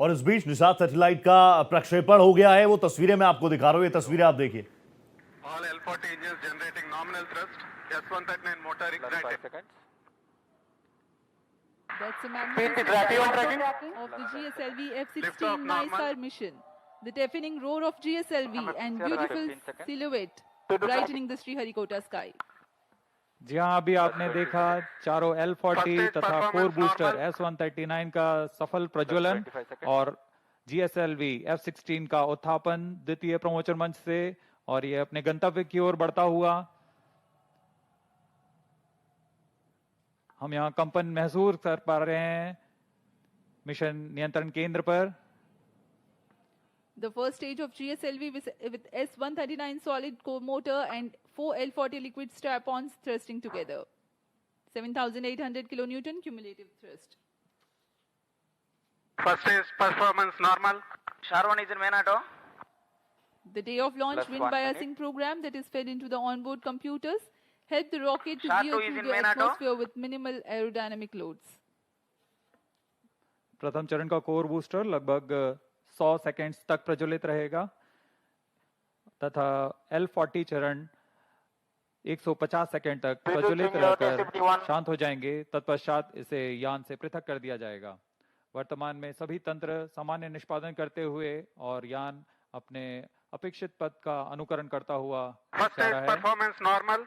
और इस बीच निषाद सैटेलाइट का प्रक्षेपण हो गया है। वो तस्वीरें मैं आपको दिखा रहा हूं, ये तस्वीरें आप देखिए। All L40 engines generating nominal thrust. S139 motor ignited. That's a Speed magnificent tracking on shot tracking. of the GSLV Liftoff F-16 normal. NISAR mission. The deafening roar of GSLV and beautiful 15 seconds. silhouette brightening the Sriharikota sky. जी हाँ, अभी आपने देखा चारों L40 First तथा stage core booster normal. S139 का सफल प्रज्वलन 25 seconds. और GSLV F-16 का उत्थापन द्वितीय प्रमोचन मंच से, और ये अपने गंतव्य की ओर बढ़ता हुआ। हम यहाँ कंपन महसूस कर पा रहे हैं मिशन नियंत्रण केंद्र पर। The first stage of GSLV with S139 solid core motor and 4 L40 liquid strap-ons thrusting together. 7,800 kilonewton cumulative thrust. First stage performance normal. Sharwan is in main auto. The day of launch Plus wind 1 biasing program that is fed into the onboard computers helped the rocket to Shar veer 2 is through in the main auto. atmosphere with minimal aerodynamic loads. प्रथम चरण का core booster लगभग 100 seconds तक प्रज्वलित रहेगा तथा L40 चरण 150 second तक प्रज्वलित रहकर शांत हो जाएंगे। तत्पश्चात इसे यान से पृथक कर दिया जाएगा। वर्तमान में सभी तंत्र सामान्य निष्पादन करते हुए और यान अपने अपेक्षित पथ का अनुकरण करता हुआ First जा stage रहा है। performance normal.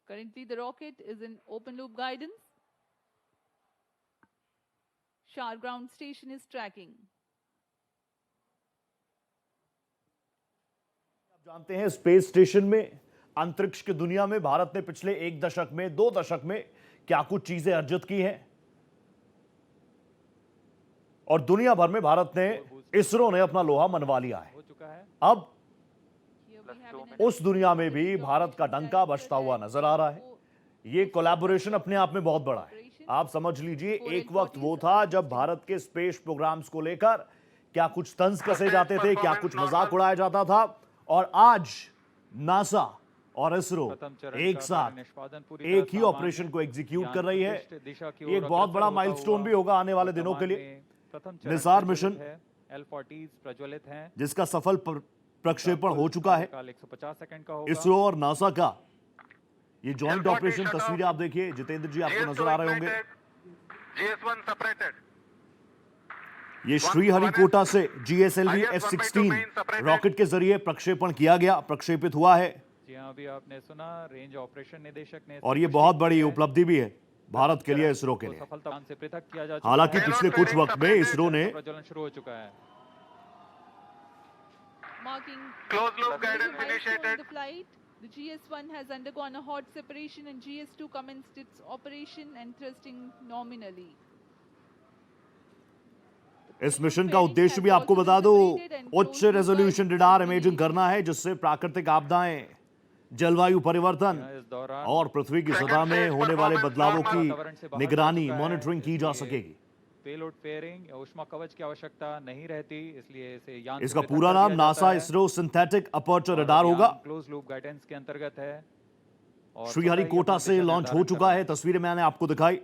Currently, the rocket is in open loop guidance. Shar ground station is tracking. आप जानते हैं स्पेस स्टेशन में, अंतरिक्ष की दुनिया में भारत ने पिछले एक दशक में, 2 दशक में क्या कुछ चीजें अर्जित की हैं। और दुनिया भर में भारत ने, इसरो ने अपना लोहा मनवा लिया है। हो चुका है। अब Here we have an उस दुनिया में भी भारत का डंका बजता हुआ नजर आ रहा है। ये कोलैबोरेशन अपने आप में बहुत बड़ा है। आप समझ लीजिए, एक वक्त वो था जब भारत के स्पेस प्रोग्राम्स को लेकर क्या कुछ तंज कसे जाते थे, क्या कुछ मजाक उड़ाया जाता था, और आज नासा और इसरो एक साथ एक ही ऑपरेशन को एग्जीक्यूट कर रही है। ये एक बहुत बड़ा माइलस्टोन भी होगा आने वाले दिनों के लिए। निसार मिशन L40 प्रज्वलित हैं, जिसका सफल प्रक्षेपण हो चुका है। 150 सेकंड का होगा। इसरो और नासा का ये जॉइंट ऑपरेशन, तस्वीरें आप देखिए। जितेंद्र जी आपको नजर आ रहे होंगे। GS1 separated. ये श्रीहरिकोटा से GSLV F-16 रॉकेट के जरिए प्रक्षेपण किया गया, प्रक्षेपित हुआ है। जी हाँ, अभी आपने सुना रेंज ऑपरेशन निदेशक ने और ये बहुत बड़ी उपलब्धि भी है भारत के लिए, इसरो के लिए। सफलता से पृथक किया जा चुका हालांकि है। पिछले कुछ वक्त में इसरो ने प्रज्वलन शुरू हो चुका है। marking Closed loop a major guidance milestone in initiated. the flight. The GS1 has undergone a hot separation and GS2 commenced its operation and thrusting nominally. इस मिशन का उद्देश्य भी आपको बता दो, उच्च रेजोल्यूशन रडार इमेजिंग करना है, जिससे प्राकृतिक आपदाएं, जलवायु परिवर्तन इस दौरान और पृथ्वी की सतह में होने वाले बदलावों की निगरानी, मॉनिटरिंग की जा सकेगी। पेलोड फेयरिंग या ऊष्मा कवच की आवश्यकता नहीं रहती, इसलिए इसे यान इसका पूरा नाम NASA ISRO synthetic aperture radar होगा। क्लोज लूप गाइडेंस के अंतर्गत है और श्रीहरिकोटा से लॉन्च हो चुका है। तस्वीरें मैंने आपको दिखाई।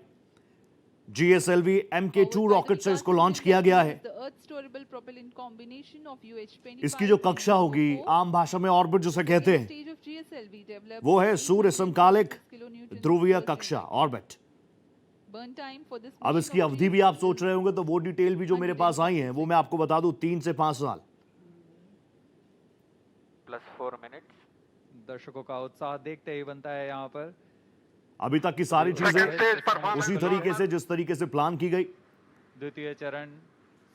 GSLV MK2 रॉकेट से इसको लॉन्च किया गया है। The Earth storable propellant combination of UH-25 इसकी जो कक्षा होगी, आम भाषा में ऑर्बिट जिसे कहते हैं, stage of GSLV developed वो है सूर्य समकालिक kilonewton ध्रुवीय per कक्षा, second. Orbit. Burn time for this अब mission इसकी अवधि भी आप सोच रहे होंगे, तो वो डिटेल भी जो मेरे पास आई है वो मैं आपको बता दूं, 3 से 5 साल। Plus 4 minutes. दर्शकों का उत्साह देखते ही बनता है यहाँ पर। अभी तक की सारी Second चीजें stage performance उसी तरीके से, जिस तरीके से प्लान की गई, द्वितीय चरण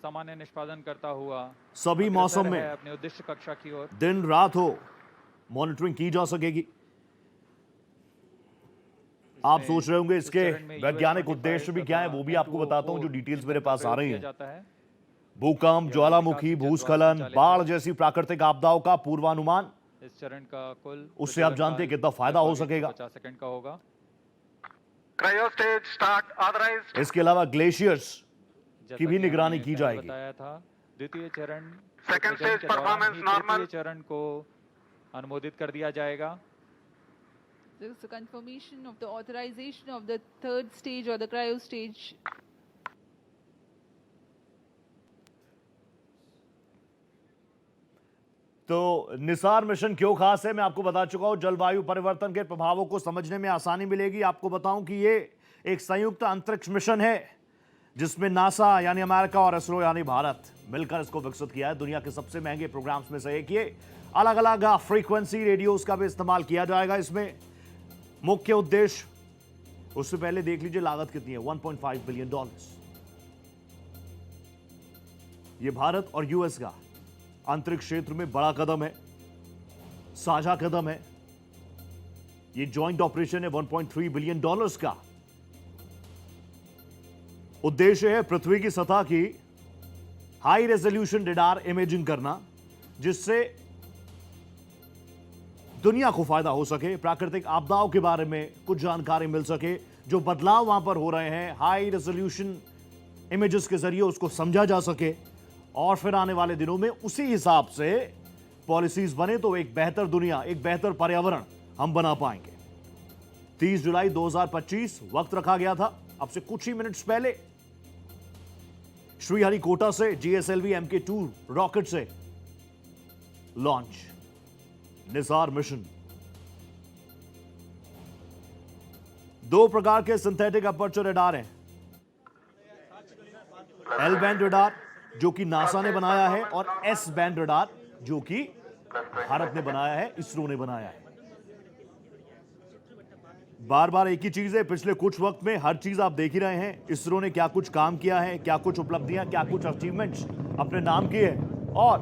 सामान्य निष्पादन करता हुआ सभी मौसम अग्रसर में है अपने उद्देश्य कक्षा की ओर। दिन रात हो, मॉनिटरिंग की जा सकेगी। आप सोच रहे होंगे इसके वैज्ञानिक उद्देश्य भी क्या है, वो भी आपको बताता हूं, जो डिटेल्स मेरे पास आ रही हैं। भूकंप, ज्वालामुखी, भूस्खलन, बाढ़ जैसी प्राकृतिक आपदाओं का पूर्वानुमान, इस चरण का कुल उससे आप जानते हैं कितना फायदा हो सकेगा। 50 सेकंड का होगा। Cryo stage start authorized. इसके अलावा ग्लेशियर्स जैसा की भी कि निगरानी हमने की पहले जाएगी। बताया था, द्वितीय चरण Second प्रज्वलन stage के दौरान performance ही normal. तृतीय चरण को अनुमोदित कर दिया जाएगा। There is a confirmation of the authorization of the third stage or the cryo stage. तो निसार मिशन क्यों खास है मैं आपको बता चुका हूं। जलवायु परिवर्तन के प्रभावों को समझने में आसानी मिलेगी। आपको बताऊं कि ये एक संयुक्त अंतरिक्ष मिशन है जिसमें नासा यानी अमेरिका और इसरो यानी भारत मिलकर इसको विकसित किया है। दुनिया के सबसे महंगे प्रोग्राम्स में से एक ये। अलग अलग फ्रीक्वेंसी रेडियोस का भी इस्तेमाल किया जाएगा इसमें। मुख्य उद्देश्य, उससे पहले देख लीजिए लागत कितनी है, $1.5 बिलियन। यह भारत और यूएस का अंतरिक्ष क्षेत्र में बड़ा कदम है, साझा कदम है। यह जॉइंट ऑपरेशन है $1.3 बिलियन का। उद्देश्य है पृथ्वी की सतह की हाई रेजोल्यूशन रेडार इमेजिंग करना, जिससे दुनिया को फायदा हो सके, प्राकृतिक आपदाओं के बारे में कुछ जानकारी मिल सके, जो बदलाव वहां पर हो रहे हैं हाई रेजोल्यूशन इमेजेस के जरिए उसको समझा जा सके, और फिर आने वाले दिनों में उसी हिसाब से पॉलिसीज बने तो एक बेहतर दुनिया, एक बेहतर पर्यावरण हम बना पाएंगे। 30 जुलाई 2025 वक्त रखा गया था। अब से कुछ ही मिनट्स पहले श्रीहरिकोटा से GSLV Mk2 रॉकेट से लॉन्च निसार मिशन। 2 प्रकार के सिंथेटिक अपर्चर रेडार हैं। एल बैंड रेडार जो कि नासा ने बनाया है, और एस बैंड रेडार जो कि भारत ने बनाया है, इसरो ने बनाया है। बार बार एक ही चीज है, पिछले कुछ वक्त में हर चीज आप देख ही रहे हैं। इसरो ने क्या कुछ काम किया है, क्या कुछ उपलब्धियां, क्या कुछ अचीवमेंट्स अपने नाम किए हैं, और